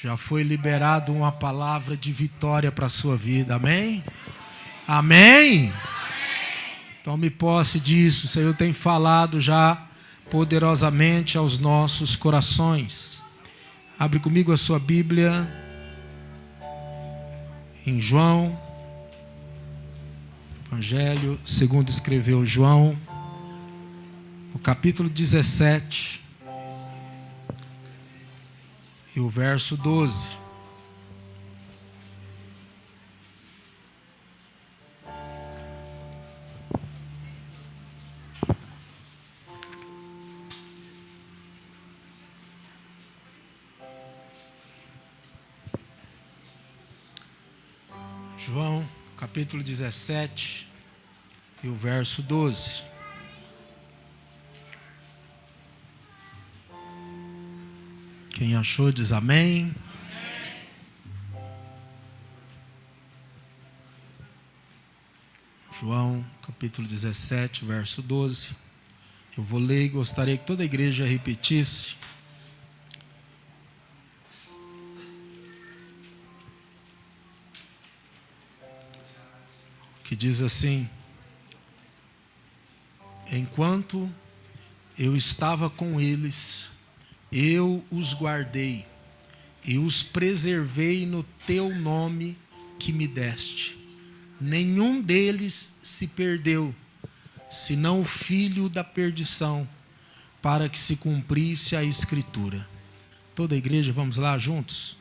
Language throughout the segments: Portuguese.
Já foi liberado uma palavra de vitória para a sua vida, amém? Amém? Tome posse disso, o Senhor tem falado já poderosamente aos nossos corações. Abre comigo a sua Bíblia em João, Evangelho segundo escreveu João, no capítulo 17, e o verso 12. João, capítulo 17, e o verso 12. Quem achou diz amém. João, capítulo 17, verso 12. Eu vou ler e gostaria que toda a igreja repetisse. Que diz assim: enquanto eu estava com eles, eu os guardei e os preservei no teu nome que me deste. Nenhum deles se perdeu, senão o filho da perdição, para que se cumprisse a Escritura. Toda a igreja, vamos lá juntos?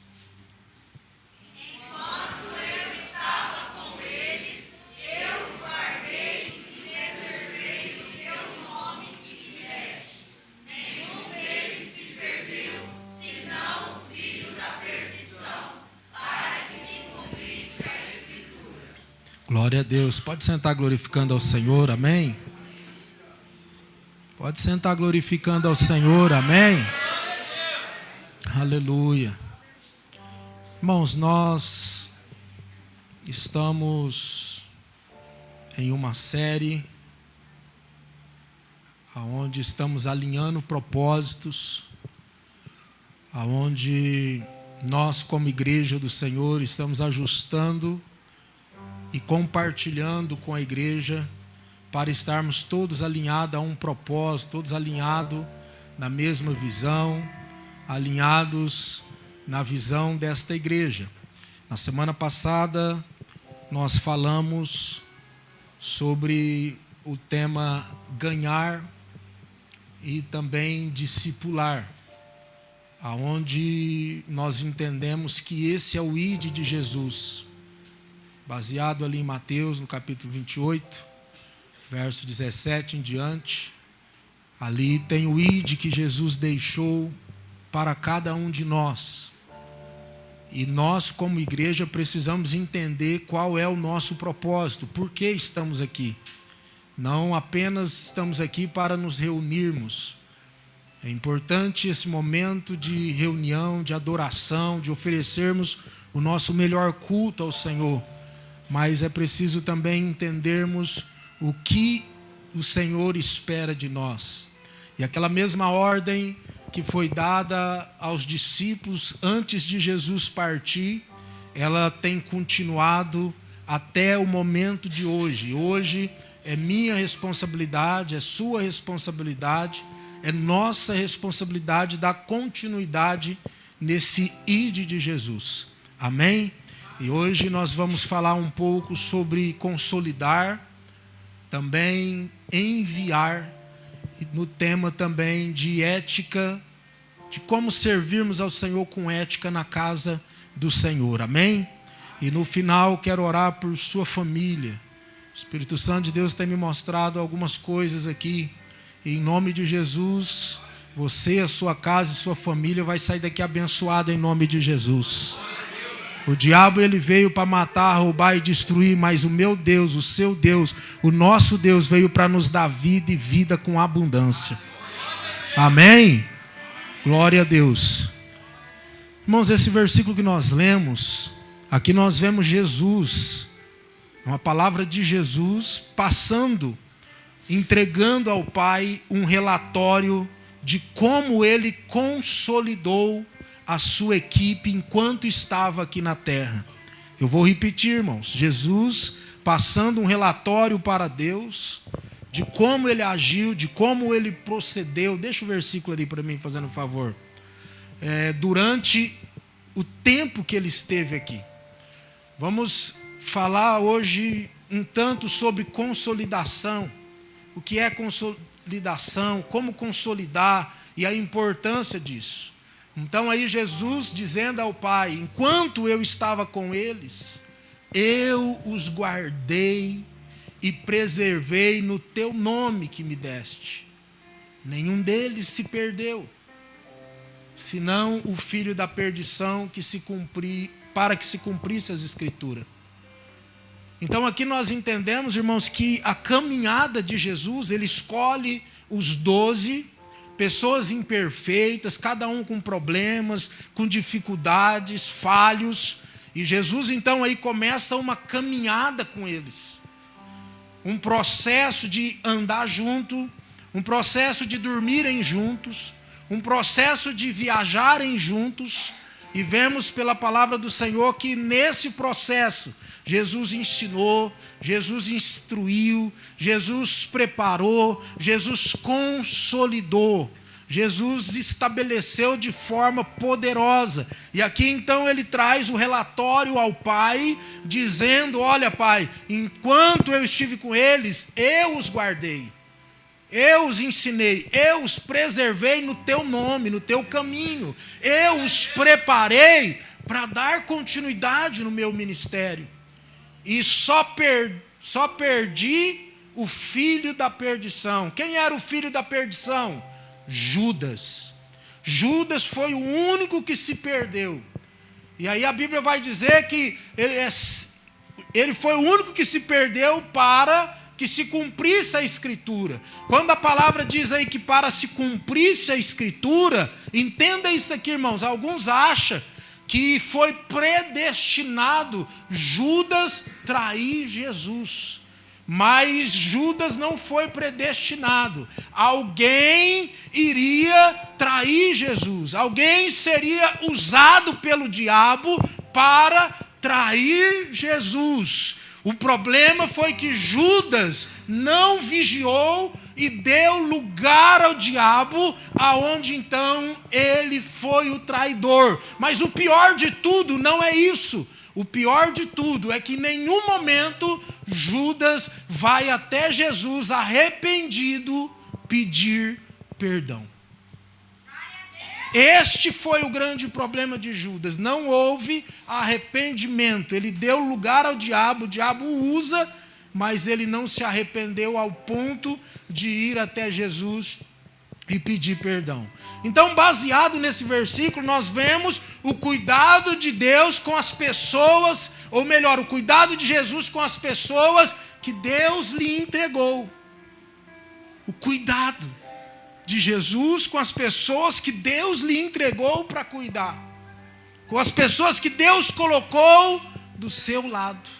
Glória a Deus. Pode sentar glorificando ao Senhor, amém? Pode sentar glorificando ao Senhor, amém? Aleluia. Irmãos, nós estamos em uma série onde estamos alinhando propósitos, onde nós, como igreja do Senhor, estamos ajustando e compartilhando com a igreja para estarmos todos alinhados a um propósito, todos alinhados na mesma visão, alinhados na visão desta igreja. Na semana passada nós falamos sobre o tema ganhar e também discipular, aonde nós entendemos que esse é o ID de Jesus, baseado ali em Mateus, no capítulo 28, verso 17 em diante. Ali tem o ID que Jesus deixou para cada um de nós. E nós, como igreja, precisamos entender qual é o nosso propósito, por que estamos aqui. Não apenas estamos aqui para nos reunirmos. É importante esse momento de reunião, de adoração, de oferecermos o nosso melhor culto ao Senhor. Mas é preciso também entendermos o que o Senhor espera de nós. E aquela mesma ordem que foi dada aos discípulos antes de Jesus partir, ela tem continuado até o momento de hoje. Hoje é minha responsabilidade, é sua responsabilidade, é nossa responsabilidade dar continuidade nesse ID de Jesus. Amém? E hoje nós vamos falar um pouco sobre consolidar, também enviar, e no tema também de ética, de como servirmos ao Senhor com ética na casa do Senhor, amém? E no final quero orar por sua família. O Espírito Santo de Deus tem me mostrado algumas coisas aqui, e em nome de Jesus, você, a sua casa e sua família vai sair daqui abençoado em nome de Jesus. O diabo ele veio para matar, roubar e destruir, mas o meu Deus, o seu Deus, o nosso Deus veio para nos dar vida e vida com abundância. Amém? Glória a Deus. Irmãos, esse versículo que nós lemos, aqui nós vemos Jesus, uma palavra de Jesus passando, entregando ao Pai um relatório de como ele consolidou a sua equipe enquanto estava aqui na terra. Eu vou repetir, irmãos. Jesus passando um relatório para Deus de como ele agiu, de como ele procedeu. Deixa o versículo ali para mim, fazendo um favor. Durante o tempo que ele esteve aqui. Vamos falar hoje um tanto sobre consolidação. O que é consolidação, como consolidar e a importância disso. Então aí Jesus dizendo ao Pai: enquanto eu estava com eles, eu os guardei e preservei no teu nome que me deste. Nenhum deles se perdeu, senão o filho da perdição para que se cumprisse as Escrituras. Então aqui nós entendemos, irmãos, que a caminhada de Jesus, ele escolhe os 12, pessoas imperfeitas, cada um com problemas, com dificuldades, falhos. E Jesus então aí começa uma caminhada com eles. Um processo de andar junto, um processo de dormirem juntos, um processo de viajarem juntos. E vemos pela palavra do Senhor que nesse processo Jesus ensinou, Jesus instruiu, Jesus preparou, Jesus consolidou, Jesus estabeleceu de forma poderosa. E aqui então ele traz o relatório ao Pai, dizendo: olha, Pai, enquanto eu estive com eles, eu os guardei, eu os ensinei, eu os preservei no teu nome, no teu caminho, eu os preparei para dar continuidade no meu ministério. E só perdi o filho da perdição. Quem era o filho da perdição? Judas. Judas foi o único que se perdeu. E aí a Bíblia vai dizer que ele foi o único que se perdeu para que se cumprisse a Escritura. Quando a palavra diz aí que para se cumprisse a Escritura, entenda isso aqui, irmãos. Alguns acham que foi predestinado Judas trair Jesus. Mas Judas não foi predestinado. Alguém iria trair Jesus. Alguém seria usado pelo diabo para trair Jesus. O problema foi que Judas não vigiou e deu lugar ao diabo, aonde então ele foi o traidor. Mas o pior de tudo não é isso. O pior de tudo é que em nenhum momento Judas vai até Jesus arrependido pedir perdão. Este foi o grande problema de Judas. Não houve arrependimento. Ele deu lugar ao diabo, o diabo usa, mas ele não se arrependeu ao ponto de ir até Jesus e pedir perdão. Então, baseado nesse versículo, nós vemos o cuidado de Deus com as pessoas, ou melhor, o cuidado de Jesus com as pessoas que Deus lhe entregou. O cuidado de Jesus com as pessoas que Deus lhe entregou para cuidar. Com as pessoas que Deus colocou do seu lado.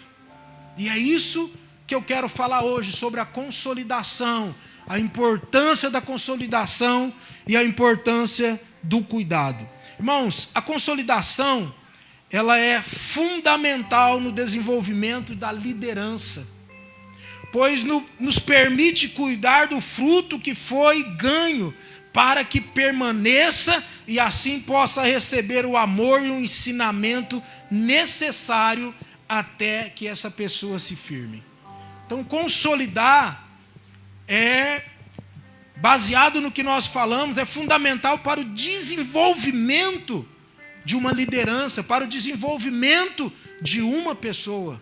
E é isso que eu quero falar hoje, sobre a consolidação, a importância da consolidação e a importância do cuidado. Irmãos, a consolidação, ela é fundamental no desenvolvimento da liderança, pois nos permite cuidar do fruto que foi ganho, para que permaneça e assim possa receber o amor e o ensinamento necessário até que essa pessoa se firme. Então, consolidar é, baseado no que nós falamos, é fundamental para o desenvolvimento de uma liderança, para o desenvolvimento de uma pessoa.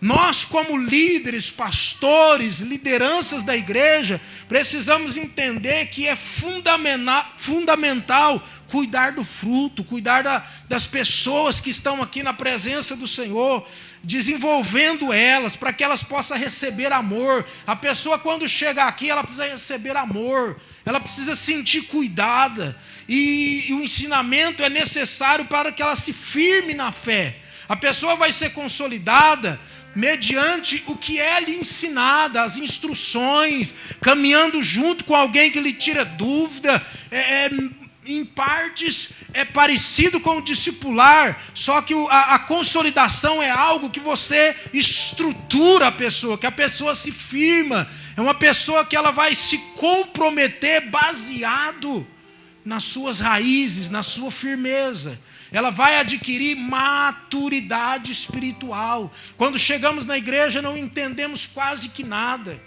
Nós, como líderes, pastores, lideranças da igreja, precisamos entender que é fundamental cuidar do fruto, cuidar das pessoas que estão aqui na presença do Senhor, desenvolvendo elas, para que elas possam receber amor. A pessoa, quando chega aqui, ela precisa receber amor, ela precisa sentir cuidada, e o ensinamento é necessário para que ela se firme na fé. A pessoa vai ser consolidada mediante o que é lhe ensinado, as instruções, caminhando junto com alguém que lhe tira dúvida, em partes é parecido com o discipular, só que a consolidação é algo que você estrutura a pessoa, que a pessoa se firma, é uma pessoa que ela vai se comprometer baseado nas suas raízes, na sua firmeza. Ela vai adquirir maturidade espiritual. Quando chegamos na igreja não entendemos quase que nada.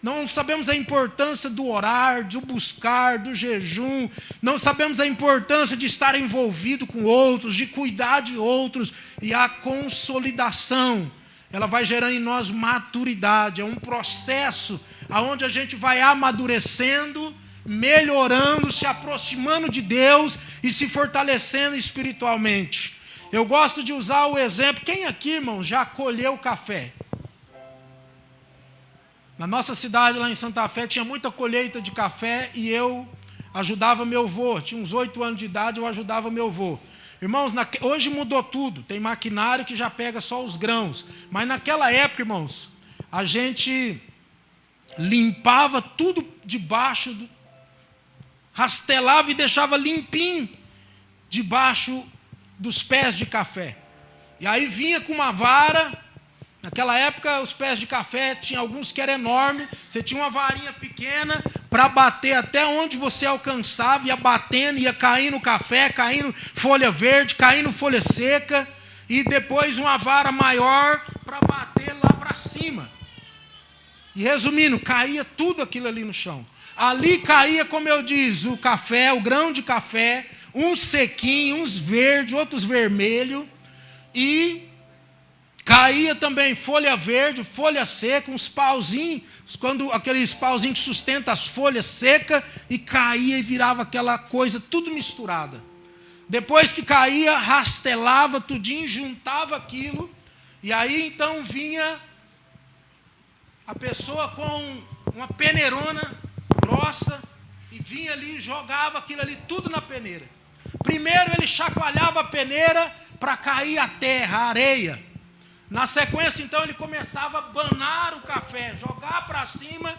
Não sabemos a importância do orar, do buscar, do jejum. Não sabemos a importância de estar envolvido com outros, de cuidar de outros. E a consolidação, ela vai gerando em nós maturidade. É um processo onde a gente vai amadurecendo, melhorando, se aproximando de Deus e se fortalecendo espiritualmente. Eu gosto de usar o exemplo. Quem aqui, irmão, já colheu café? Na nossa cidade, lá em Santa Fé, tinha muita colheita de café e eu ajudava meu avô. Tinha uns 8 anos de idade, eu ajudava meu avô. Irmãos, hoje mudou tudo. Tem maquinário que já pega só os grãos. Mas naquela época, irmãos, a gente limpava tudo debaixo, rastelava e deixava limpinho debaixo dos pés de café. E aí vinha com uma vara. Naquela época, os pés de café, tinha alguns que eram enormes. Você tinha uma varinha pequena para bater até onde você alcançava. Ia batendo, ia caindo café, caindo folha verde, caindo folha seca. E depois uma vara maior para bater lá para cima. E resumindo, caía tudo aquilo ali no chão. Ali caía, como eu disse, o café, o grão de café. Uns sequinhos, uns verdes, outros vermelhos. E caía também folha verde, folha seca, uns pauzinhos, aqueles pauzinhos que sustentam as folhas secas, e caía e virava aquela coisa tudo misturada. Depois que caía, rastelava tudinho, juntava aquilo, e aí então vinha a pessoa com uma peneirona grossa, e vinha ali e jogava aquilo ali tudo na peneira. Primeiro ele chacoalhava a peneira para cair a terra, a areia. Na sequência, então, ele começava a banar o café, jogar para cima,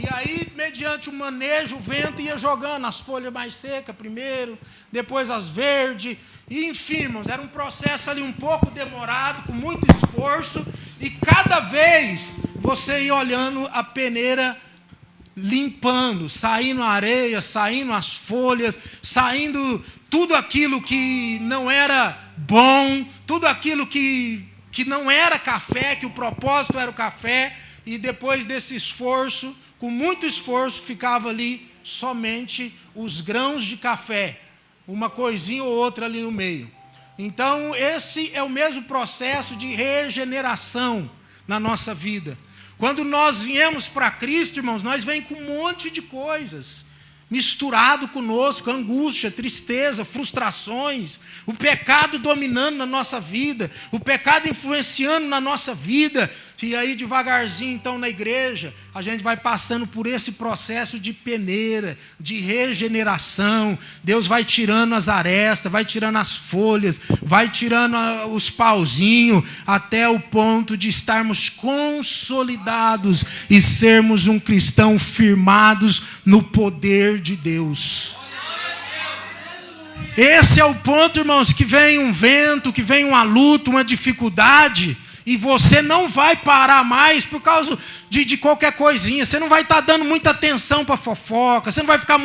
e aí, mediante o manejo, o vento ia jogando as folhas mais secas primeiro, depois as verdes, e enfim, irmãos, era um processo ali um pouco demorado, com muito esforço, e cada vez você ia olhando a peneira limpando, saindo a areia, saindo as folhas, saindo tudo aquilo que não era bom, tudo aquilo que não era café, que o propósito era o café, e depois desse esforço, com muito esforço, ficava ali somente os grãos de café, uma coisinha ou outra ali no meio. Então, esse é o mesmo processo de regeneração na nossa vida. Quando nós viemos para Cristo, irmãos, nós vem com um monte de coisas misturado conosco, angústia, tristeza, frustrações, o pecado dominando na nossa vida, o pecado influenciando na nossa vida. E aí devagarzinho então na igreja a gente vai passando por esse processo de peneira, de regeneração. Deus vai tirando as arestas, vai tirando as folhas, vai tirando os pauzinhos, até o ponto de estarmos consolidados e sermos um cristão firmados no poder de Deus. Esse é o ponto, irmãos, que vem um vento, que vem uma luta, uma dificuldade, e você não vai parar mais por causa de qualquer coisinha. Você não vai estar dando muita atenção para fofoca. Você não vai ficar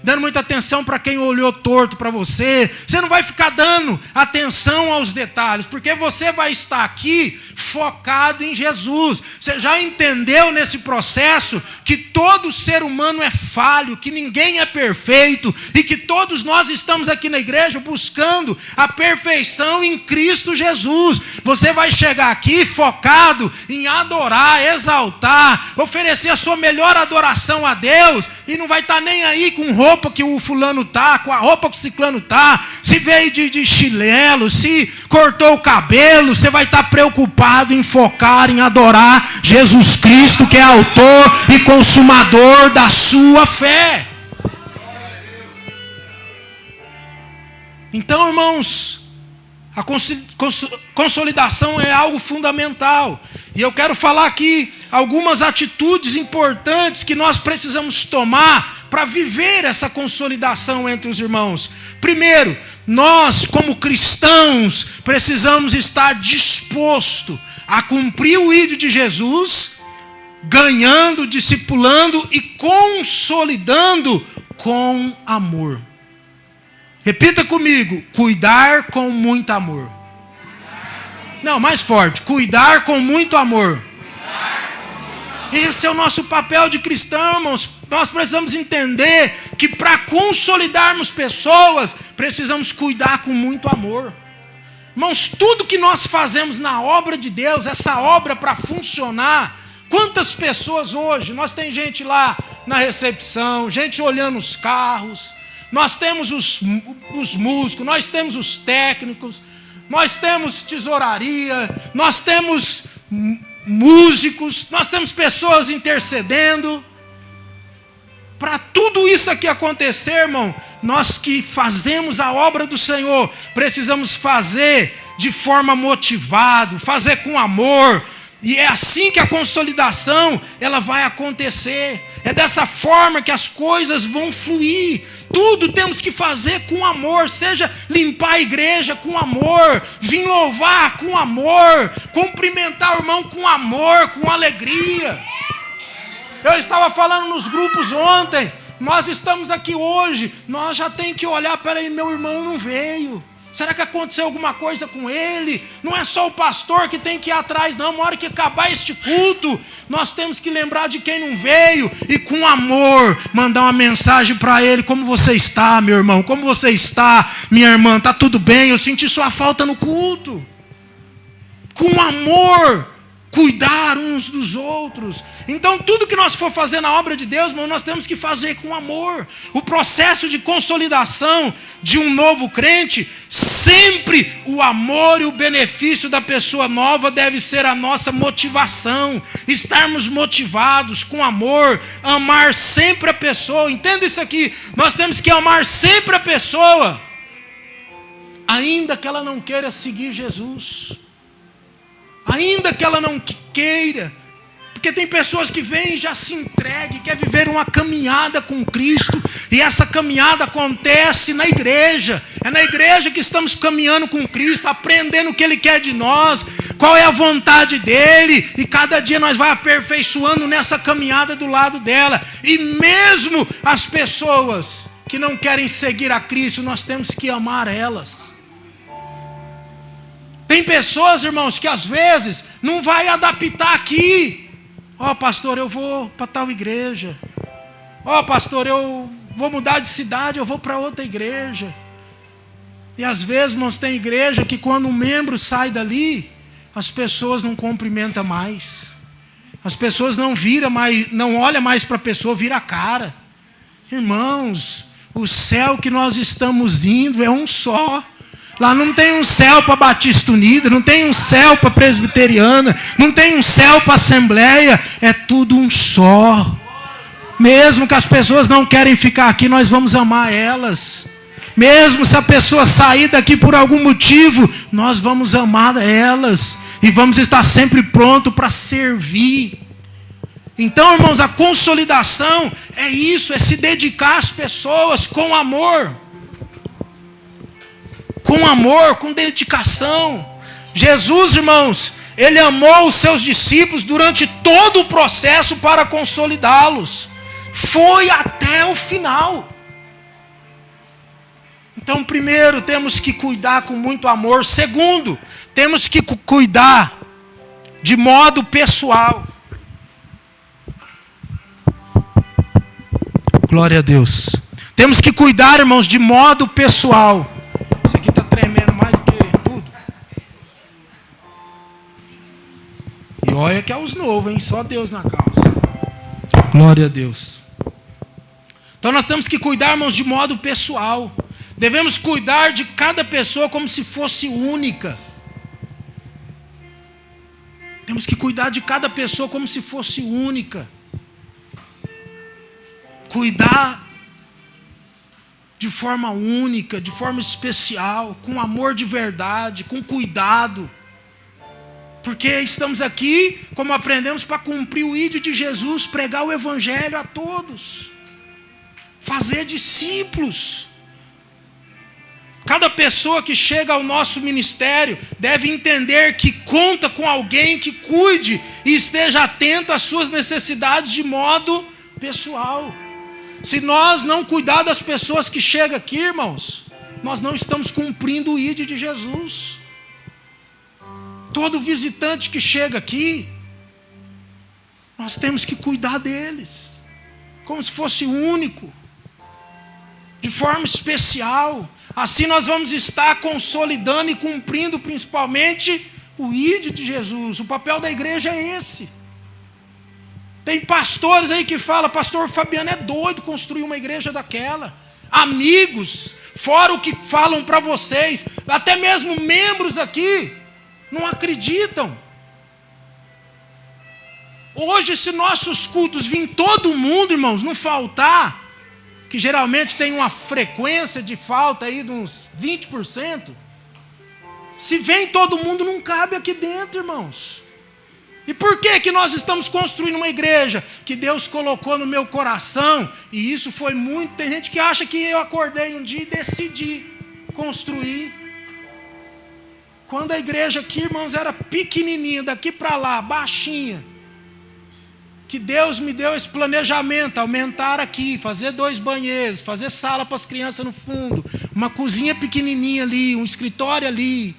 dando muita atenção para quem olhou torto para você. Você não vai ficar dando atenção aos detalhes. Porque você vai estar aqui focado em Jesus. Você já entendeu nesse processo que todo ser humano é falho, que ninguém é perfeito. E que todos nós estamos aqui na igreja buscando a perfeição em Cristo Jesus. Você vai chegar aqui focado em adorar, exaltar, oferecer a sua melhor adoração a Deus, e não vai estar nem aí com roupa que o fulano está, com a roupa que o ciclano está, se veio de chinelo, se cortou o cabelo. Você vai estar preocupado em focar, em adorar Jesus Cristo, que é autor e consumador da sua fé. Então, irmãos, A consolidação é algo fundamental. E eu quero falar aqui algumas atitudes importantes que nós precisamos tomar para viver essa consolidação entre os irmãos. Primeiro, nós como cristãos precisamos estar disposto a cumprir o ID de Jesus, ganhando, discipulando e consolidando com amor. Repita comigo: cuidar com muito amor. Não, mais forte: cuidar com muito amor. Esse é o nosso papel de cristão, irmãos. Nós precisamos entender que para consolidarmos pessoas, precisamos cuidar com muito amor. Irmãos, tudo que nós fazemos na obra de Deus, essa obra para funcionar, quantas pessoas hoje, nós tem gente lá na recepção, gente olhando os carros, nós temos os músicos, nós temos os técnicos, nós temos tesouraria, nós temos músicos, nós temos pessoas intercedendo. Para tudo isso aqui acontecer, irmão, nós que fazemos a obra do Senhor, precisamos fazer de forma motivada, fazer com amor. E é assim que a consolidação ela vai acontecer. É dessa forma que as coisas vão fluir. Tudo temos que fazer com amor. Seja limpar a igreja com amor, vir louvar com amor, cumprimentar o irmão com amor, com alegria. Eu estava falando nos grupos ontem. Nós estamos aqui hoje, nós já tem que olhar: peraí, meu irmão não veio. Será que aconteceu alguma coisa com ele? Não é só o pastor que tem que ir atrás, não. Uma hora que acabar este culto, nós temos que lembrar de quem não veio e com amor mandar uma mensagem para ele: como você está, meu irmão? Como você está, minha irmã? Está tudo bem? Eu senti sua falta no culto. Com amor, cuidar uns dos outros. Então tudo que nós for fazer na obra de Deus, irmão, nós temos que fazer com amor. O processo de consolidação de um novo crente, sempre o amor e o benefício da pessoa nova deve ser a nossa motivação. Estarmos motivados com amor, amar sempre a pessoa. Entenda isso aqui: nós temos que amar sempre a pessoa, ainda que ela não queira seguir Jesus, ainda que ela não queira. Porque tem pessoas que vêm e já se entregam, quer viver uma caminhada com Cristo, e essa caminhada acontece na igreja. É na igreja que estamos caminhando com Cristo, aprendendo o que Ele quer de nós, qual é a vontade dEle, e cada dia nós vamos aperfeiçoando nessa caminhada do lado dela. E mesmo as pessoas que não querem seguir a Cristo, nós temos que amar elas. Tem pessoas, irmãos, que às vezes não vai adaptar aqui. Ó, pastor, eu vou para tal igreja. Ó, pastor, eu vou mudar de cidade, eu vou para outra igreja. E às vezes, irmãos, tem igreja que quando um membro sai dali, as pessoas não cumprimentam mais. As pessoas não viram mais, não olham mais para a pessoa, vira a cara. Irmãos, o céu que nós estamos indo é um só. Lá não tem um céu para Batista Unida, não tem um céu para Presbiteriana, não tem um céu para Assembleia, é tudo um só. Mesmo que as pessoas não querem ficar aqui, nós vamos amar elas. Mesmo se a pessoa sair daqui por algum motivo, nós vamos amar elas. E vamos estar sempre prontos para servir. Então, irmãos, a consolidação é isso, é se dedicar às pessoas com amor. Com amor, com dedicação. Jesus, irmãos, Ele amou os seus discípulos durante todo o processo para consolidá-los. Foi até o final. Então, primeiro, temos que cuidar com muito amor. Segundo, temos que cuidar de modo pessoal. Glória a Deus. Temos que cuidar, irmãos, de modo pessoal. Isso aqui está tremendo mais do que tudo. E olha que é os novos, hein? Só Deus na causa. Glória a Deus. Então nós temos que cuidar, irmãos, de modo pessoal. Devemos cuidar de cada pessoa como se fosse única. Temos que cuidar de cada pessoa como se fosse única. Cuidar de forma única, de forma especial, com amor de verdade, com cuidado. Porque estamos aqui, como aprendemos, para cumprir o ID de Jesus, pregar o evangelho a todos, fazer discípulos. Cada pessoa que chega ao nosso ministério deve entender que conta com alguém que cuide e esteja atento às suas necessidades de modo pessoal. Se nós não cuidar das pessoas que chegam aqui, irmãos, nós não estamos cumprindo o ID de Jesus. Todo visitante que chega aqui, nós temos que cuidar deles, como se fosse único, de forma especial. Assim nós vamos estar consolidando e cumprindo principalmente o ID de Jesus. O papel da igreja é esse. Tem pastores aí que falam, pastor Fabiano é doido construir uma igreja daquela. Amigos, fora o que falam para vocês, até mesmo membros aqui, não acreditam. Hoje, se nossos cultos vir todo mundo, irmãos, não faltar, que geralmente tem uma frequência de falta aí de uns 20%, se vem todo mundo, não cabe aqui dentro, irmãos. E por que nós estamos construindo uma igreja que Deus colocou no meu coração? E isso foi muito... Tem gente que acha que eu acordei um dia e decidi construir. Quando a igreja aqui, irmãos, era pequenininha, daqui para lá, baixinha, que Deus me deu esse planejamento, aumentar aqui, fazer 2 banheiros, fazer sala para as crianças no fundo, uma cozinha pequenininha ali, um escritório ali.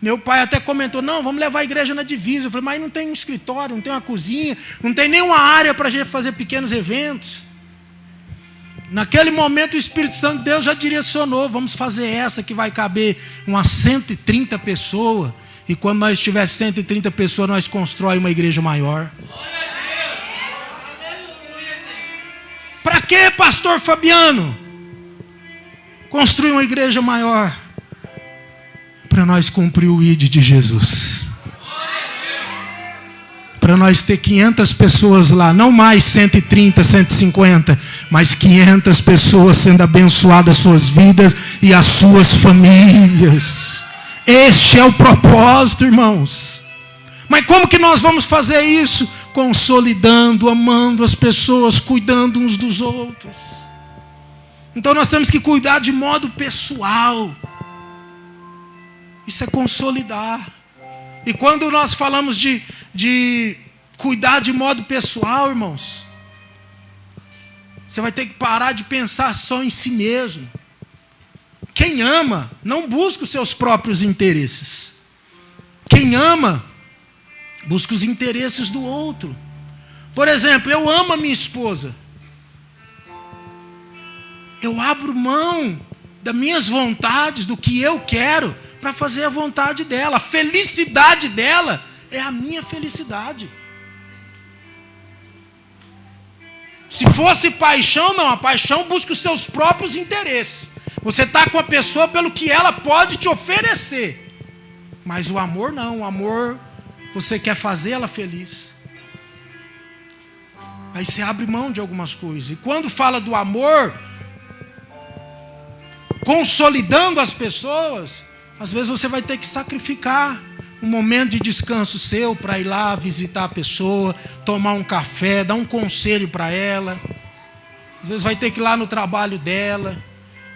Meu pai até comentou, não, vamos levar a igreja na divisa. Eu falei, mas não tem um escritório, não tem uma cozinha, não tem nenhuma área para a gente fazer pequenos eventos. Naquele momento o Espírito Santo de Deus já direcionou, vamos fazer essa que vai caber umas 130 pessoas. E quando nós tiver 130 pessoas, nós constrói uma igreja maior. Para que, pastor Fabiano? Construir uma igreja maior. Para nós cumprir o ID de Jesus. Para nós ter 500 pessoas lá, não mais 130, 150, mas 500 pessoas sendo abençoadas as suas vidas e as suas famílias. Este é o propósito, irmãos. Mas como que nós vamos fazer isso? Consolidando, amando as pessoas, cuidando uns dos outros. Então nós temos que cuidar de modo pessoal. Isso é consolidar. E quando nós falamos de cuidar de modo pessoal, irmãos, você vai ter que parar de pensar só em si mesmo. Quem ama não busca os seus próprios interesses. Quem ama busca os interesses do outro. Por exemplo, eu amo a minha esposa. Eu abro mão das minhas vontades, do que eu quero, para fazer a vontade dela. A felicidade dela é a minha felicidade. Se fosse paixão, não. A paixão busca os seus próprios interesses. Você está com a pessoa pelo que ela pode te oferecer. Mas o amor não. O amor, você quer fazer ela feliz. Aí você abre mão de algumas coisas. E quando fala do amor, consolidando as pessoas, às vezes você vai ter que sacrificar um momento de descanso seu para ir lá visitar a pessoa, tomar um café, dar um conselho para ela. Às vezes vai ter que ir lá no trabalho dela,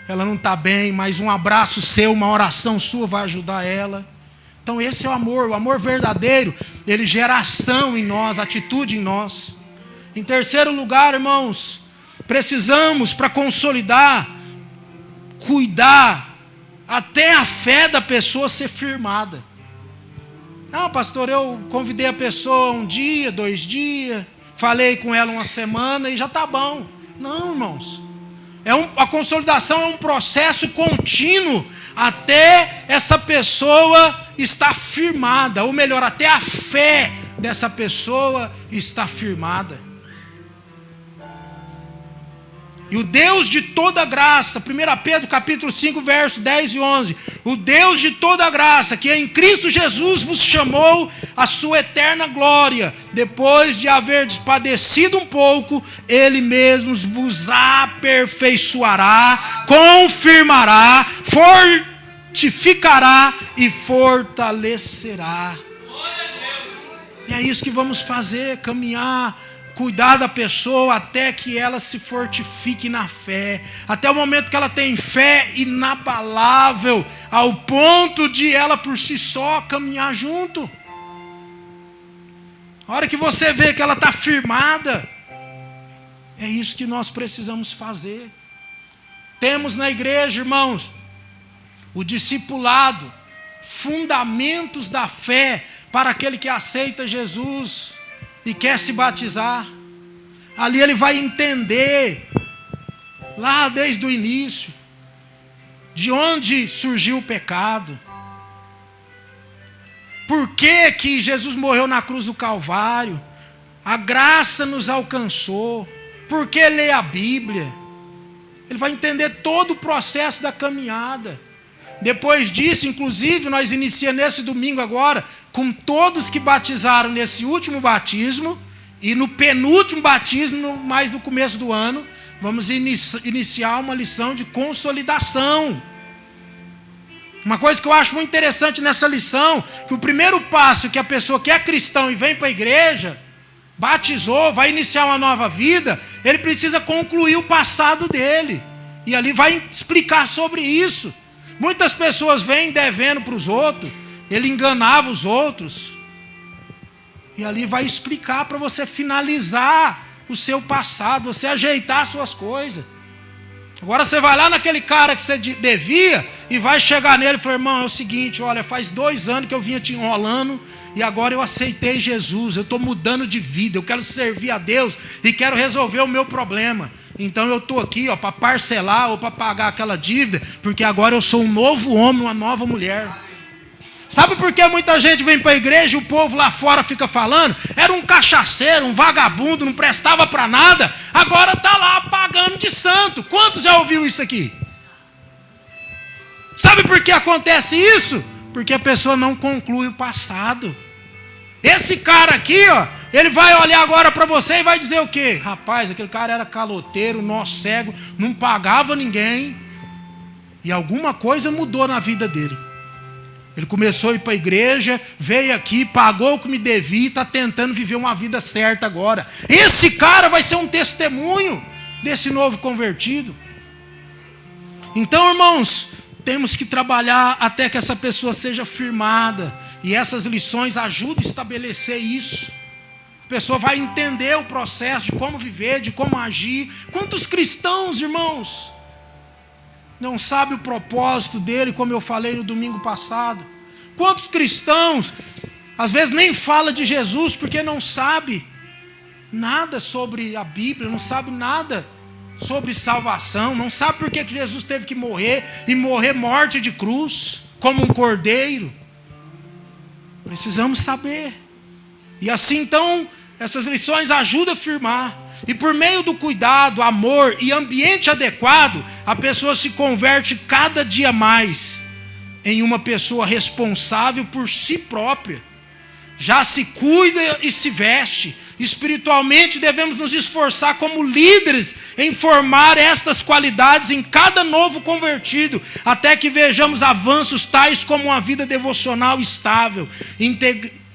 ela não está bem, mas um abraço seu, uma oração sua vai ajudar ela. Então esse é o amor verdadeiro, ele gera ação em nós, atitude em nós. Em terceiro lugar, irmãos, precisamos, para consolidar, cuidar, até a fé da pessoa ser firmada. Não, pastor, eu convidei a pessoa 1 dia, 2 dias, falei com ela 1 semana e já está bom. Não, irmãos. A consolidação é um processo contínuo até essa pessoa estar firmada, ou melhor, até a fé dessa pessoa estar firmada. E o Deus de toda graça, 1 Pedro capítulo 5, verso 10 e 11. O Deus de toda graça, que em Cristo Jesus vos chamou à sua eterna glória, depois de haver padecido um pouco, Ele mesmo vos aperfeiçoará, confirmará, fortificará e fortalecerá. E é isso que vamos fazer, caminhar, cuidar da pessoa até que ela se fortifique na fé, até o momento que ela tem fé inabalável, ao ponto de ela por si só caminhar junto. A hora que você vê que ela está firmada, é isso que nós precisamos fazer. Temos na igreja, irmãos, o discipulado, fundamentos da fé para aquele que aceita Jesus e quer se batizar. Ali ele vai entender, lá desde o início, de onde surgiu o pecado, por que que Jesus morreu na cruz do Calvário, a graça nos alcançou, por que ler a Bíblia. Ele vai entender todo o processo da caminhada. Depois disso, inclusive, nós iniciamos nesse domingo agora, com todos que batizaram nesse último batismo, e no penúltimo batismo, mais no começo do ano, vamos iniciar uma lição de consolidação. Uma coisa que eu acho muito interessante nessa lição, que o primeiro passo que a pessoa que é cristão e vem para a igreja, batizou, vai iniciar uma nova vida, ele precisa concluir o passado dele. E ali vai explicar sobre isso. Muitas pessoas vêm devendo para os outros, ele enganava os outros. E ali vai explicar para você finalizar o seu passado, você ajeitar as suas coisas. Agora você vai lá naquele cara que você devia e vai chegar nele e falar: irmão, é o seguinte, olha, faz 2 anos que eu vinha te enrolando e agora eu aceitei Jesus, eu estou mudando de vida, eu quero servir a Deus e quero resolver o meu problema. Então eu estou aqui para parcelar ou para pagar aquela dívida, porque agora eu sou um novo homem, uma nova mulher. Sabe por que muita gente vem para a igreja e o povo lá fora fica falando? Era um cachaceiro, um vagabundo, não prestava para nada, agora está lá pagando de santo. Quantos já ouviu isso aqui? Sabe por que acontece isso? Porque a pessoa não conclui o passado. Esse cara aqui, ele vai olhar agora para você e vai dizer o quê? Rapaz, aquele cara era caloteiro, nó cego, não pagava ninguém. E alguma coisa mudou na vida dele. Ele começou a ir para a igreja, veio aqui, pagou o que me devia e está tentando viver uma vida certa agora. Esse cara vai ser um testemunho desse novo convertido. Então, irmãos, temos que trabalhar até que essa pessoa seja firmada. E essas lições ajudam a estabelecer isso. A pessoa vai entender o processo de como viver, de como agir. Quantos cristãos, irmãos, não sabem o propósito dele, como eu falei no domingo passado? Quantos cristãos, às vezes nem fala de Jesus porque não sabe nada sobre a Bíblia, não sabe nada sobre salvação, não sabe por que Jesus teve que morrer, e morrer morte de cruz, como um cordeiro. Precisamos saber. E assim então, essas lições ajudam a firmar. E por meio do cuidado, amor e ambiente adequado, a pessoa se converte cada dia mais em uma pessoa responsável por si própria. Já se cuida e se veste. Espiritualmente devemos nos esforçar como líderes em formar estas qualidades em cada novo convertido, até que vejamos avanços tais como uma vida devocional estável,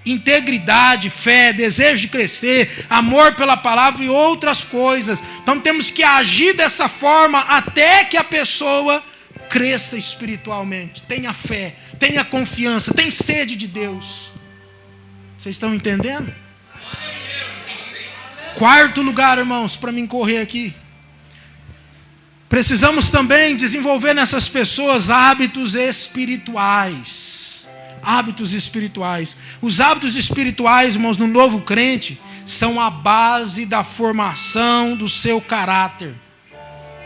integridade, fé, desejo de crescer, amor pela palavra e outras coisas. Então temos que agir dessa forma até que a pessoa cresça espiritualmente, tenha fé, tenha confiança, tenha sede de Deus. Vocês estão entendendo? Quarto lugar, irmãos, para mim correr aqui. Precisamos também desenvolver nessas pessoas hábitos espirituais. Hábitos espirituais. Os hábitos espirituais, irmãos, no novo crente, são a base da formação do seu caráter.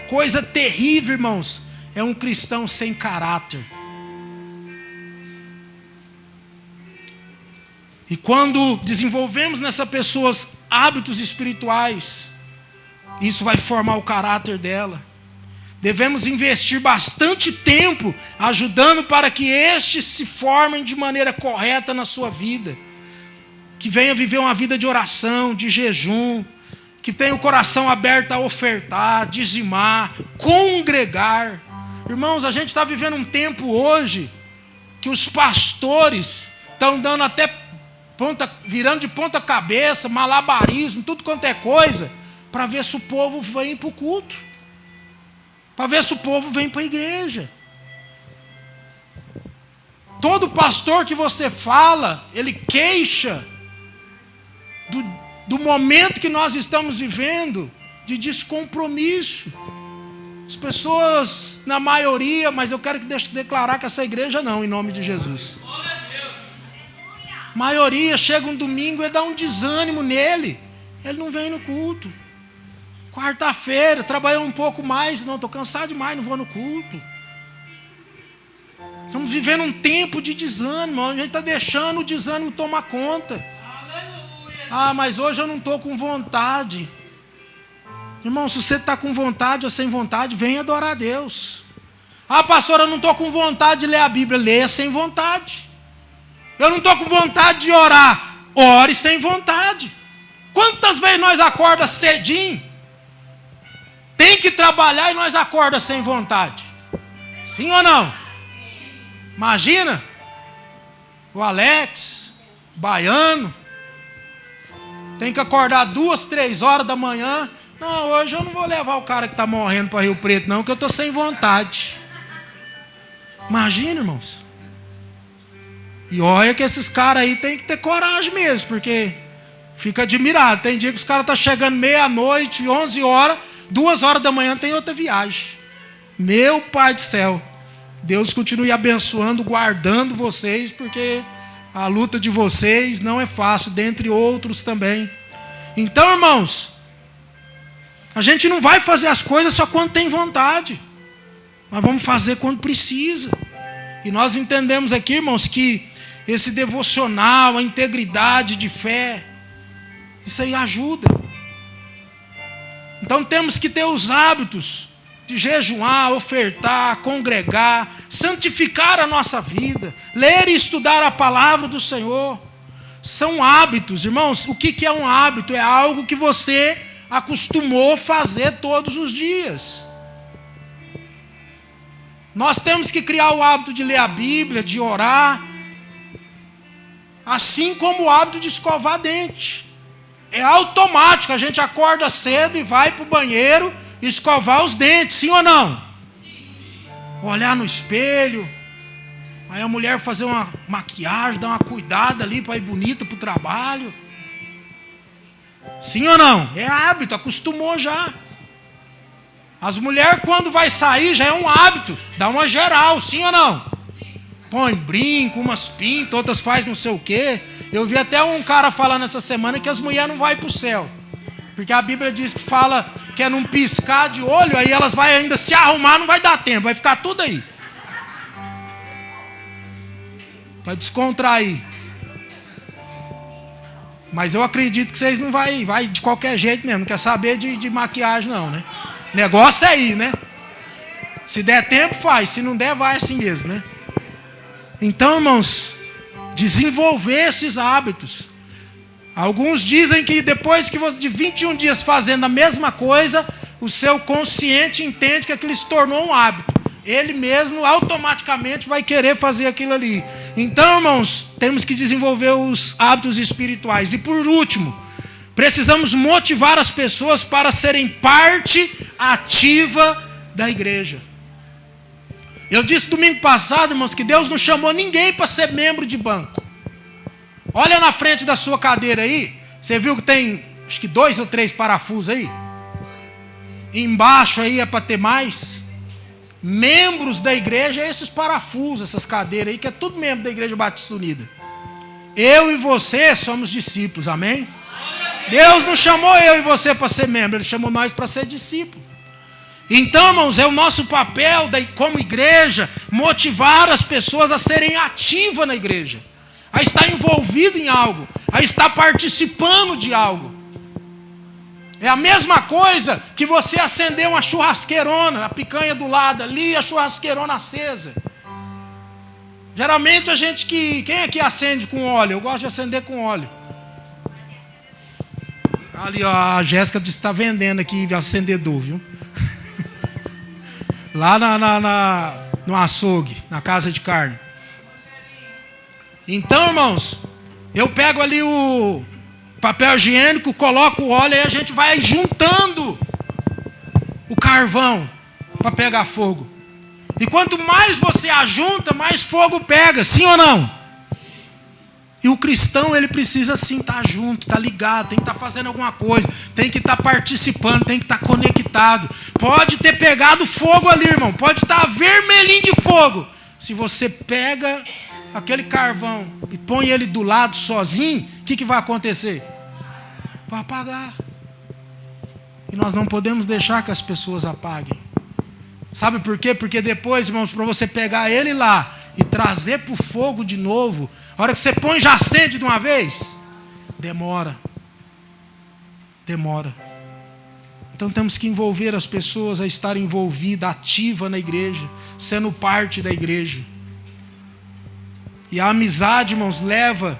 Coisa terrível, irmãos, é um cristão sem caráter. E quando desenvolvemos nessas pessoas hábitos espirituais, Isso vai formar o caráter dela. Devemos investir bastante tempo ajudando para que estes se formem de maneira correta na sua vida. Que venha viver uma vida de oração, de jejum, que tenha o coração aberto a ofertar, dizimar, congregar. Irmãos, a gente está vivendo um tempo hoje que os pastores estão dando até virando de ponta cabeça, malabarismo, tudo quanto é coisa, para ver se o povo vem para o culto, para ver se o povo vem para a igreja. Todo pastor que você fala, ele queixa do momento que nós estamos vivendo de descompromisso. As pessoas, na maioria, mas eu quero declarar que essa igreja não, em nome de Jesus. A maioria chega um domingo e dá um desânimo nele. Ele não vem no culto. Quarta-feira, trabalhou um pouco mais. Não, estou cansado demais, não vou no culto. Estamos vivendo um tempo de desânimo. A gente está deixando o desânimo tomar conta. Ah, mas hoje eu não estou com vontade. Irmão, se você está com vontade ou sem vontade, venha adorar a Deus. Ah, pastor, eu não estou com vontade de ler a Bíblia. Leia sem vontade. Eu não estou com vontade de orar. Ore sem vontade. Quantas vezes nós acorda cedinho? Tem que trabalhar e nós acorda sem vontade. Sim ou não? Imagina. O Alex, baiano, tem que acordar 2, 3 horas da manhã. Não, hoje eu não vou levar o cara que está morrendo para Rio Preto, não, que eu estou sem vontade. Imagina, irmãos. E olha que esses caras aí tem que ter coragem mesmo, porque fica admirado. Tem dia que os caras estão chegando meia-noite, 11 horas, 2 horas da manhã tem outra viagem. Meu Pai do céu. Deus continue abençoando, guardando vocês, porque a luta de vocês não é fácil, dentre outros também. Então, irmãos, a gente não vai fazer as coisas só quando tem vontade. Mas vamos fazer quando precisa. E nós entendemos aqui, irmãos, que esse devocional, a integridade de fé, isso aí ajuda. Então temos que ter os hábitos de jejuar, ofertar, congregar, santificar a nossa vida, ler e estudar a palavra do Senhor. São hábitos, irmãos. O que é um hábito? É algo que você acostumou fazer todos os dias. Nós temos que criar o hábito de ler a Bíblia, de orar, assim como o hábito de escovar dente. É automático, a gente acorda cedo e vai para o banheiro escovar os dentes, sim ou não? Sim. Olhar no espelho, aí a mulher fazer uma maquiagem, dar uma cuidada ali para ir bonita para o trabalho. Sim ou não? É hábito, acostumou já. As mulheres quando vai sair já é um hábito, dá uma geral, sim ou não? Põe brinco, umas pintas, outras faz não sei o quê. Eu vi até um cara falando essa semana que as mulheres não vão para o céu. Porque a Bíblia diz que fala que é num piscar de olho, aí elas vão ainda se arrumar, não vai dar tempo, vai ficar tudo aí. Para descontrair. Mas eu acredito que vocês não vai de qualquer jeito mesmo, não quer saber de maquiagem não, né? Negócio é aí, né? Se der tempo, faz. Se não der, vai assim mesmo, né? Então, irmãos, desenvolver esses hábitos. Alguns dizem que depois de 21 dias fazendo a mesma coisa, o seu consciente entende que aquilo se tornou um hábito. Ele mesmo automaticamente vai querer fazer aquilo ali. Então, irmãos, temos que desenvolver os hábitos espirituais. E por último, precisamos motivar as pessoas para serem parte ativa da igreja. Eu disse domingo passado, irmãos, que Deus não chamou ninguém para ser membro de banco. Olha na frente da sua cadeira aí. Você viu que tem, acho que 2 ou 3 parafusos aí? Embaixo aí é para ter mais. Membros da igreja é esses parafusos, essas cadeiras aí, que é tudo membro da Igreja Batista Unida. Eu e você somos discípulos, amém? Deus não chamou eu e você para ser membro, Ele chamou nós para ser discípulo. Então, irmãos, é o nosso papel como igreja motivar as pessoas a serem ativas na igreja, a estar envolvido em algo, a estar participando de algo. É a mesma coisa que você acender uma churrasqueirona, a picanha do lado ali, a churrasqueirona acesa. Geralmente quem aqui acende com óleo? Eu gosto de acender com óleo. Ali, ó, a Jéssica está vendendo aqui acendedor, viu? Lá no açougue, na casa de carne. Então, irmãos, eu pego ali o papel higiênico, coloco o óleo e a gente vai juntando o carvão para pegar fogo. E quanto mais você ajunta, mais fogo pega, sim ou não? E o cristão, ele precisa sim estar junto, estar ligado, tem que estar fazendo alguma coisa, tem que estar participando, tem que estar conectado. Pode ter pegado fogo ali, irmão, pode estar vermelhinho de fogo. Se você pega aquele carvão e põe ele do lado sozinho, o que vai acontecer? Vai apagar. E nós não podemos deixar que as pessoas apaguem. Sabe por quê? Porque depois, irmãos, para você pegar ele lá e trazer para o fogo de novo, a hora que você põe já acende de uma vez, demora. Então temos que envolver as pessoas a estarem envolvidas, ativa na igreja, sendo parte da igreja. E a amizade, irmãos, leva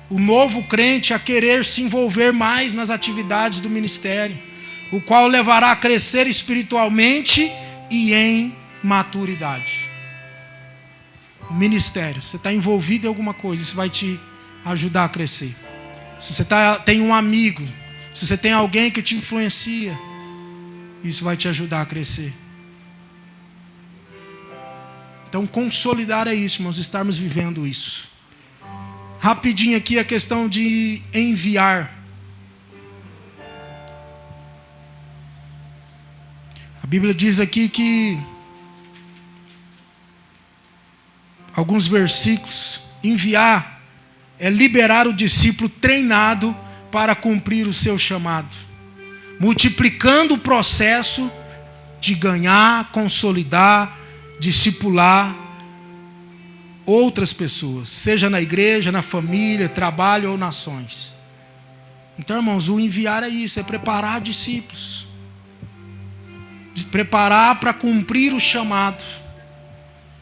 o novo crente a querer se envolver mais nas atividades do ministério, o qual levará a crescer espiritualmente e em maturidade. O ministério, você está envolvido em alguma coisa, isso vai te ajudar a crescer. Se você tem um amigo, se você tem alguém que te influencia, isso vai te ajudar a crescer. Então, consolidar é isso, irmãos, estarmos vivendo isso. Rapidinho aqui a questão de enviar. A Bíblia diz aqui que alguns versículos, enviar é liberar o discípulo treinado para cumprir o seu chamado, multiplicando o processo de ganhar, consolidar, discipular outras pessoas, seja na igreja, na família, trabalho ou nações. Então, irmãos, o enviar é isso, é preparar discípulos, preparar para cumprir o chamado,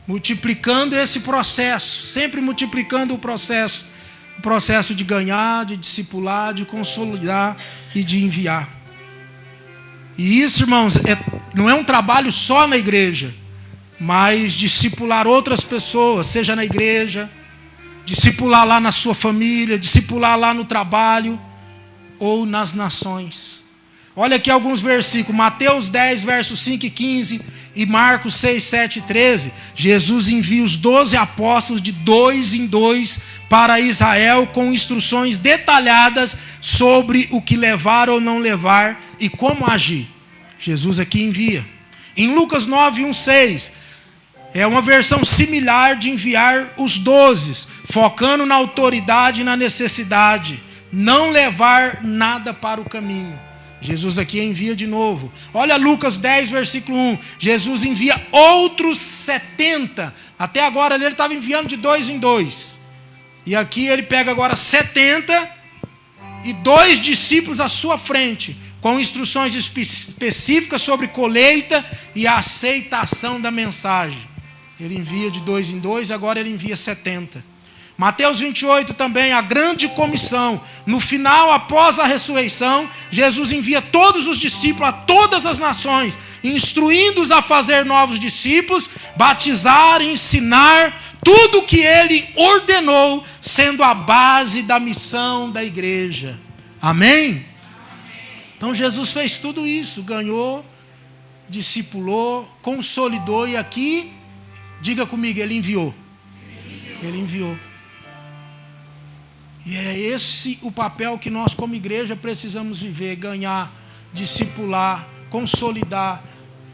multiplicando esse processo, sempre multiplicando o processo de ganhar, de discipular, de consolidar e de enviar. E isso, irmãos, não é um trabalho só na igreja, mas discipular outras pessoas, seja na igreja, discipular lá na sua família, discipular lá no trabalho ou nas nações. Olha aqui alguns versículos, Mateus 10, versos 5 e 15, e Marcos 6, 7 e 13. Jesus envia os 12 apóstolos de 2 em 2 para Israel com instruções detalhadas sobre o que levar ou não levar e como agir. Jesus aqui envia. Em Lucas 9, 1, 6, é uma versão similar de enviar os 12, focando na autoridade e na necessidade, não levar nada para o caminho. Jesus aqui envia de novo. Olha Lucas 10, versículo 1. Jesus envia outros 70. Até agora ele estava enviando de 2 em 2. E aqui ele pega agora 70 e 2 discípulos à sua frente, com instruções específicas sobre colheita e a aceitação da mensagem. Ele envia de 2 em 2, agora ele envia 70. Mateus 28 também, a grande comissão. No final, após a ressurreição, Jesus envia todos os discípulos a todas as nações, instruindo-os a fazer novos discípulos, batizar, ensinar, tudo o que ele ordenou, sendo a base da missão da igreja. Amém? Então Jesus fez tudo isso, ganhou, discipulou, consolidou e aqui, diga comigo, ele enviou. Ele enviou. E é esse o papel que nós como igreja precisamos viver, ganhar, discipular, consolidar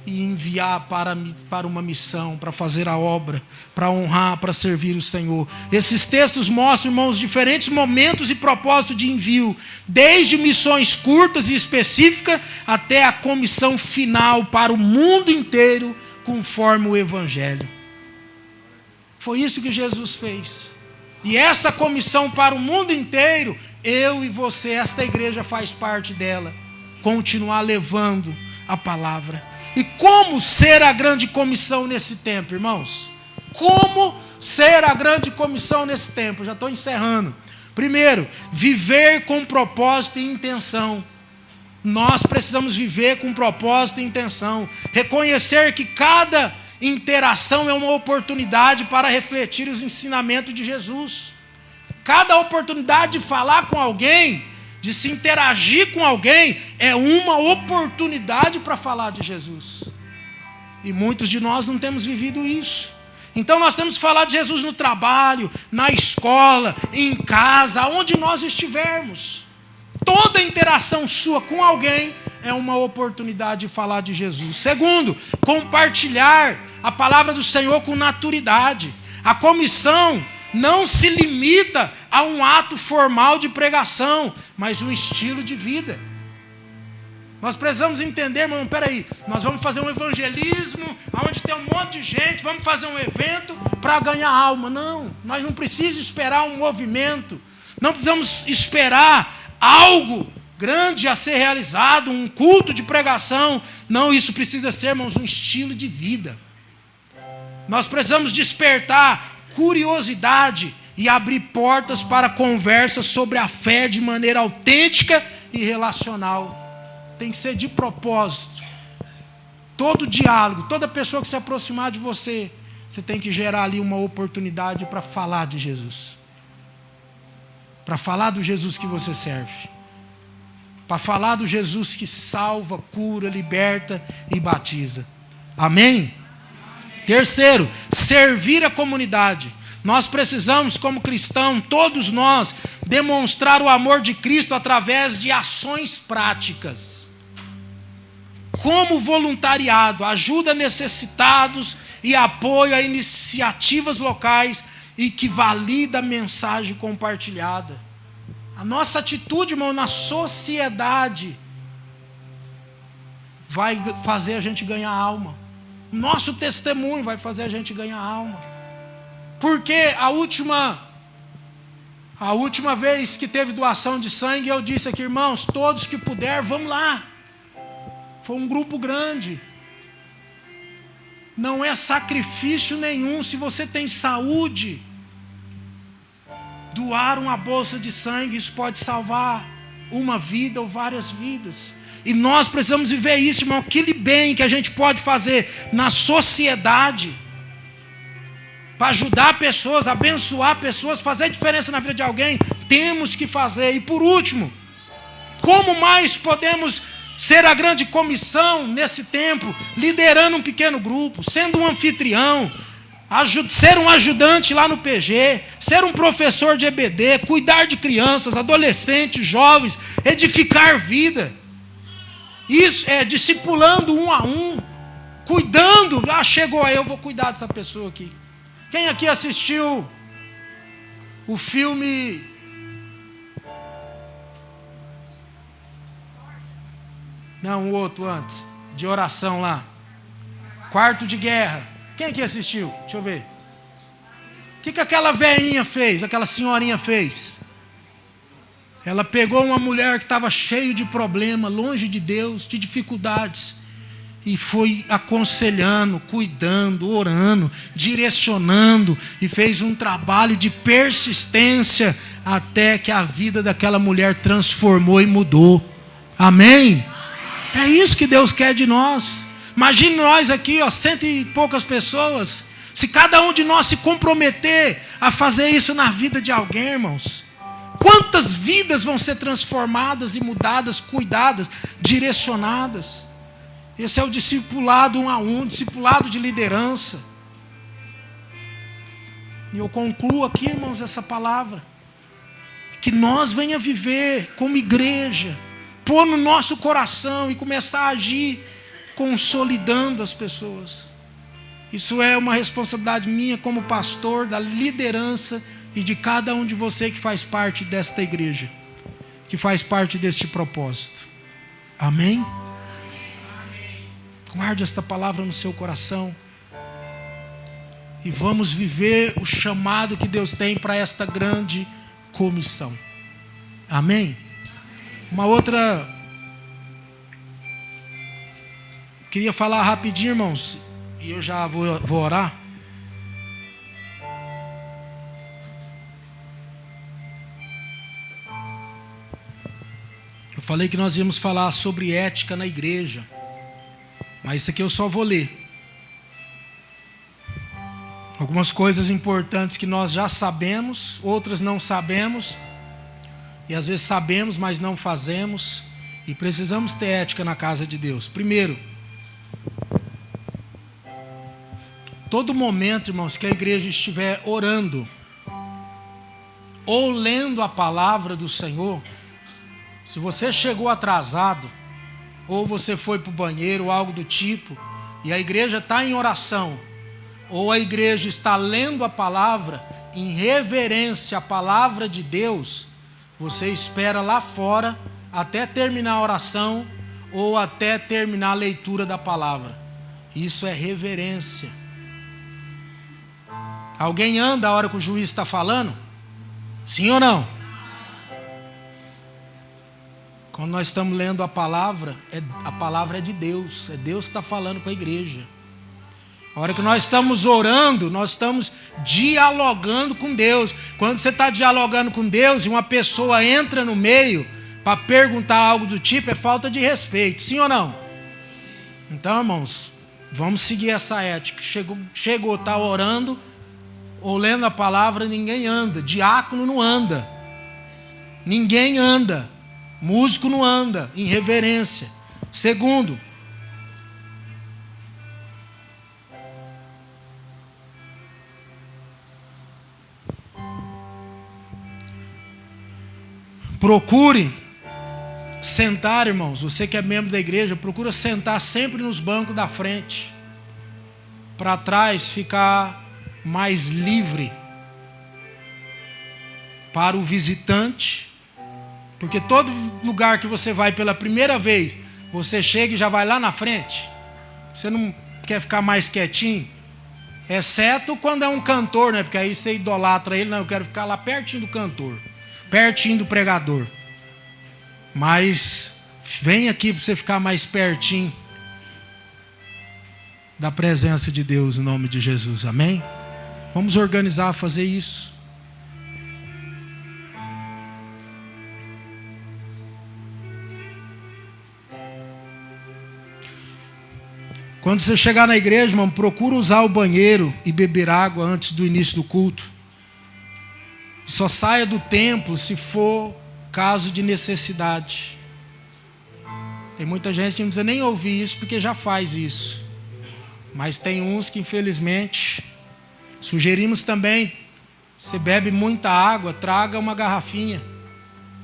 e enviar para uma missão, para fazer a obra, para honrar, para servir o Senhor. Esses textos mostram, irmãos, diferentes momentos e propósitos de envio, desde missões curtas e específicas até a comissão final para o mundo inteiro, conforme o Evangelho. Foi isso que Jesus fez. E essa comissão para o mundo inteiro, eu e você, esta igreja faz parte dela. continuar levando a palavra. E como ser a grande comissão nesse tempo, irmãos? Como ser a grande comissão nesse tempo? Já estou encerrando. Primeiro, viver com propósito e intenção. Nós precisamos viver com propósito e intenção. Reconhecer que cada interação é uma oportunidade para refletir os ensinamentos de Jesus. Cada oportunidade de falar com alguém, de se interagir com alguém, é uma oportunidade para falar de Jesus. E muitos de nós não temos vivido isso. Então nós temos que falar de Jesus no trabalho, na escola, em casa, aonde nós estivermos. Toda interação sua com alguém é uma oportunidade de falar de Jesus. Segundo, compartilhar a palavra do Senhor com maturidade. A comissão não se limita a um ato formal de pregação, mas um estilo de vida. Nós precisamos entender, irmão, peraí, nós vamos fazer um evangelismo, onde tem um monte de gente, vamos fazer um evento para ganhar alma. Não, nós não precisamos esperar um movimento, não precisamos esperar algo grande a ser realizado, um culto de pregação. Não, isso precisa ser, irmãos, um estilo de vida. Nós precisamos despertar curiosidade e abrir portas para conversas sobre a fé de maneira autêntica e relacional. Tem que ser de propósito. Todo diálogo, toda pessoa que se aproximar de você, você tem que gerar ali uma oportunidade para falar de Jesus. Para falar do Jesus que você serve. Para falar do Jesus que salva, cura, liberta e batiza. Amém? Terceiro, servir a comunidade. Nós precisamos, como cristãos, todos nós, demonstrar o amor de Cristo através de ações práticas. Como voluntariado, ajuda a necessitados e apoio a iniciativas locais e que valida a mensagem compartilhada. A nossa atitude, irmão, na sociedade vai fazer a gente ganhar alma. Nosso testemunho vai fazer a gente ganhar alma. Porque a última vez que teve doação de sangue, eu disse aqui, irmãos, todos que puder, vamos lá. Foi um grupo grande. Não é sacrifício nenhum. Se você tem saúde, doar uma bolsa de sangue, isso pode salvar uma vida ou várias vidas. E nós precisamos viver isso, irmão. Aquele bem que a gente pode fazer na sociedade, para ajudar pessoas, abençoar pessoas, fazer diferença na vida de alguém, temos que fazer. E por último, como mais podemos ser a grande comissão nesse tempo? Liderando um pequeno grupo, sendo um anfitrião, ser um ajudante lá no PG, ser um professor de EBD, cuidar de crianças, adolescentes, jovens, edificar vida. Isso é discipulando um a um, cuidando. Chegou aí, eu vou cuidar dessa pessoa aqui. Quem aqui assistiu o filme Não, o outro antes, de oração lá, Quarto de Guerra? Quem aqui assistiu? Deixa eu ver. O que aquela velhinha fez, aquela senhorinha fez? Ela pegou uma mulher que estava cheia de problema, longe de Deus, de dificuldades, e foi aconselhando, cuidando, orando, direcionando, e fez um trabalho de persistência até que a vida daquela mulher transformou e mudou. Amém? É isso que Deus quer de nós. Imagine nós aqui, 100 e poucas pessoas, se cada um de nós se comprometer a fazer isso na vida de alguém, irmãos. Quantas vidas vão ser transformadas e mudadas, cuidadas, direcionadas? Esse é o discipulado um a um, discipulado de liderança. E eu concluo aqui, irmãos, essa palavra. Que nós venha viver como igreja, pôr no nosso coração e começar a agir consolidando as pessoas. Isso é uma responsabilidade minha como pastor, da liderança e de cada um de vocês que faz parte desta igreja, que faz parte deste propósito. Amém? Guarde esta palavra no seu coração e vamos viver o chamado que Deus tem para esta grande comissão. Amém? Uma outra queria falar rapidinho, irmãos, e eu já vou orar. Eu falei que nós íamos falar sobre ética na igreja, mas isso aqui eu só vou ler. Algumas coisas importantes que nós já sabemos, outras não sabemos, e às vezes sabemos, mas não fazemos, e precisamos ter ética na casa de Deus. Primeiro, todo momento, irmãos, que a igreja estiver orando ou lendo a palavra do Senhor, se você chegou atrasado, ou você foi para o banheiro, ou algo do tipo, e a igreja está em oração, ou a igreja está lendo a palavra, em reverência à palavra de Deus, você espera lá fora até terminar a oração ou até terminar a leitura da palavra. Isso é reverência. Alguém anda a hora que o juiz está falando? Sim ou não? Quando nós estamos lendo a palavra é de Deus. É Deus que está falando com a igreja. A hora que nós estamos orando, nós estamos dialogando com Deus. Quando você está dialogando com Deus e uma pessoa entra no meio para perguntar algo do tipo, é falta de respeito. Sim ou não? Então, irmãos, vamos seguir essa ética. Chegou, está orando ou lendo a palavra, ninguém anda. Diácono não anda. Ninguém anda. Músico não anda. Em reverência. Segundo, procure sentar, irmãos, você que é membro da igreja, procura sentar sempre nos bancos da frente. Para trás ficar mais livre para o visitante. Porque todo lugar que você vai pela primeira vez, você chega e já vai lá na frente. Você não quer ficar mais quietinho? Exceto quando é um cantor, né? Porque aí você idolatra ele. Não, eu quero ficar lá pertinho do cantor, pertinho do pregador. Mas vem aqui para você ficar mais pertinho da presença de Deus, em nome de Jesus, amém? Vamos organizar a fazer isso. Quando você chegar na igreja, irmão, procura usar o banheiro e beber água antes do início do culto. Só saia do templo se for caso de necessidade. Tem muita gente que não precisa nem ouvir isso porque já faz isso. Mas tem uns que infelizmente sugerimos também, você bebe muita água, traga uma garrafinha,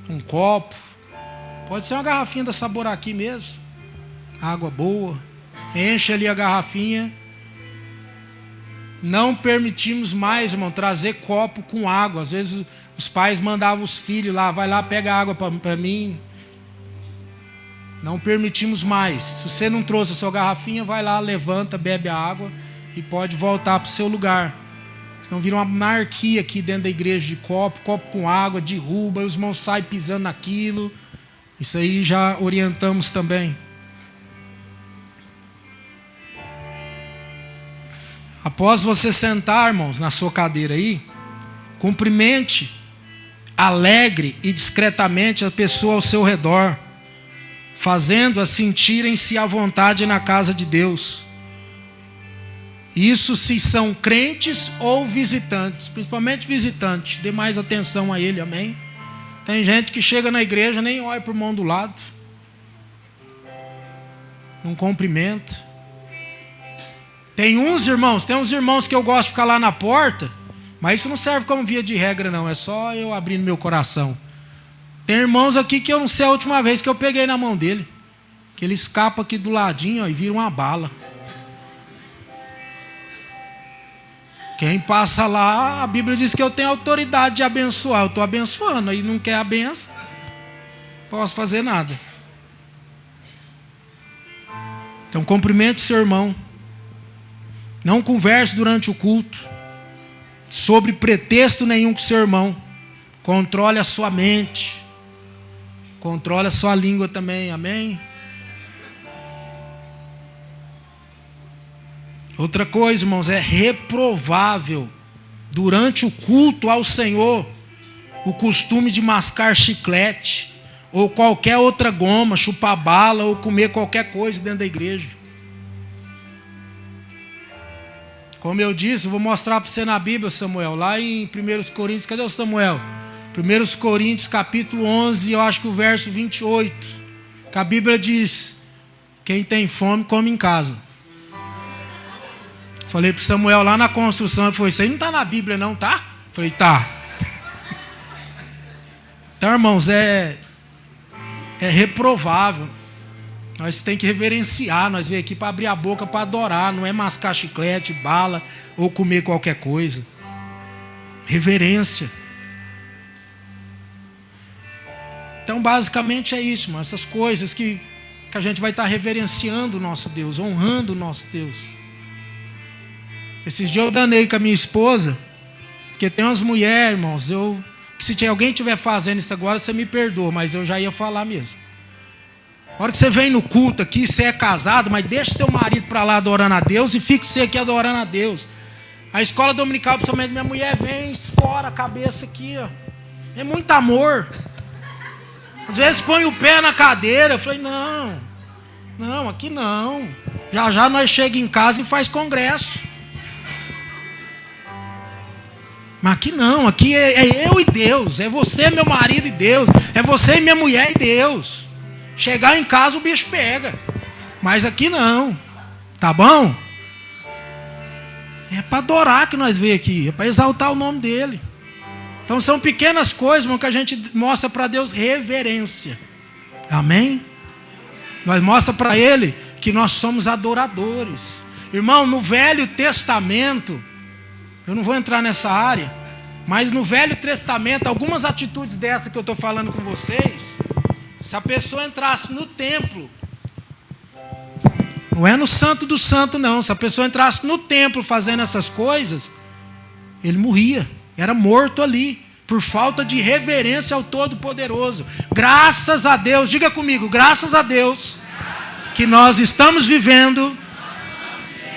um copo. Pode ser uma garrafinha da Saboraqui mesmo. Água boa. Enche ali a garrafinha. Não permitimos mais, irmão, trazer copo com água. Às vezes os pais mandavam os filhos lá, vai lá, pega água para mim. Não permitimos mais. Se você não trouxe a sua garrafinha, vai lá, levanta, bebe a água e pode voltar para o seu lugar. Senão vira uma anarquia aqui dentro da igreja de copo com água, derruba, os irmãos saem pisando naquilo. Isso aí já orientamos também. Após você sentar, irmãos, na sua cadeira aí, cumprimente, alegre e discretamente a pessoa ao seu redor, fazendo-a sentirem-se à vontade na casa de Deus. Isso se são crentes ou visitantes, principalmente visitantes, dê mais atenção a ele, amém? Tem gente que chega na igreja, nem olha para o irmão do lado, não cumprimenta. Tem uns irmãos que eu gosto de ficar lá na porta, mas isso não serve como via de regra não, é só eu abrindo meu coração. Tem irmãos aqui que eu não sei a última vez que eu peguei na mão dele, que ele escapa aqui do ladinho, ó, e vira uma bala. Quem passa lá, a Bíblia diz que eu tenho autoridade de abençoar, eu estou abençoando, aí não quer a benção, não posso fazer nada. Então cumprimente seu irmão. Não converse durante o culto sobre pretexto nenhum com seu irmão. Controle a sua mente. Controle a sua língua também, amém? Outra coisa, irmãos, é reprovável durante o culto ao Senhor o costume de mascar chiclete ou qualquer outra goma, chupar bala ou comer qualquer coisa dentro da igreja. Como eu disse, vou mostrar para você na Bíblia, Samuel, lá em 1 Coríntios, cadê o Samuel? 1 Coríntios capítulo 11, eu acho que o verso 28, que a Bíblia diz: quem tem fome, come em casa. Falei para Samuel lá na construção, ele falou: isso aí não está na Bíblia não, tá? Falei: tá. Então, irmãos, é reprovável. Nós temos que reverenciar, nós viemos aqui para abrir a boca para adorar, não é mascar chiclete, bala ou comer qualquer coisa. Reverência. Então, basicamente é isso, irmão, essas coisas que a gente vai estar reverenciando o nosso Deus, honrando o nosso Deus. Esses dias eu danei com a minha esposa, porque tem umas mulheres, irmãos, se alguém estiver fazendo isso agora, você me perdoa, mas eu já ia falar mesmo. A hora que você vem no culto aqui, você é casado, mas deixa seu marido para lá adorando a Deus e fica você aqui adorando a Deus. A escola dominical, principalmente minha mulher, vem, escora a cabeça aqui, ó. É muito amor. Às vezes põe o pé na cadeira. Eu falei: não, aqui não. Já nós chegamos em casa e faz congresso. Mas aqui não, aqui é eu e Deus. É você, meu marido, e Deus. É você e minha mulher e Deus. Chegar em casa o bicho pega. Mas aqui não. Tá bom? É para adorar que nós veio aqui. É para exaltar o nome dele. Então são pequenas coisas, irmão, que a gente mostra para Deus reverência. Amém? Nós mostra para ele que nós somos adoradores. Irmão, no Velho Testamento, eu não vou entrar nessa área, mas no Velho Testamento, algumas atitudes dessa que eu estou falando com vocês, se a pessoa entrasse no templo, não é no Santo do Santo não, se a pessoa entrasse no templo fazendo essas coisas, ele morria, era morto ali, por falta de reverência ao Todo-Poderoso. Graças a Deus, diga comigo, graças a Deus, que nós estamos vivendo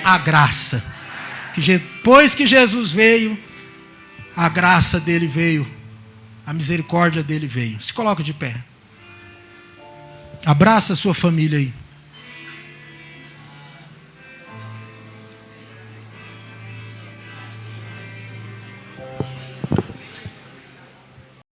a graça. Que depois que Jesus veio, a graça dele veio, a misericórdia dele veio. Se coloca de pé. Abraça a sua família aí.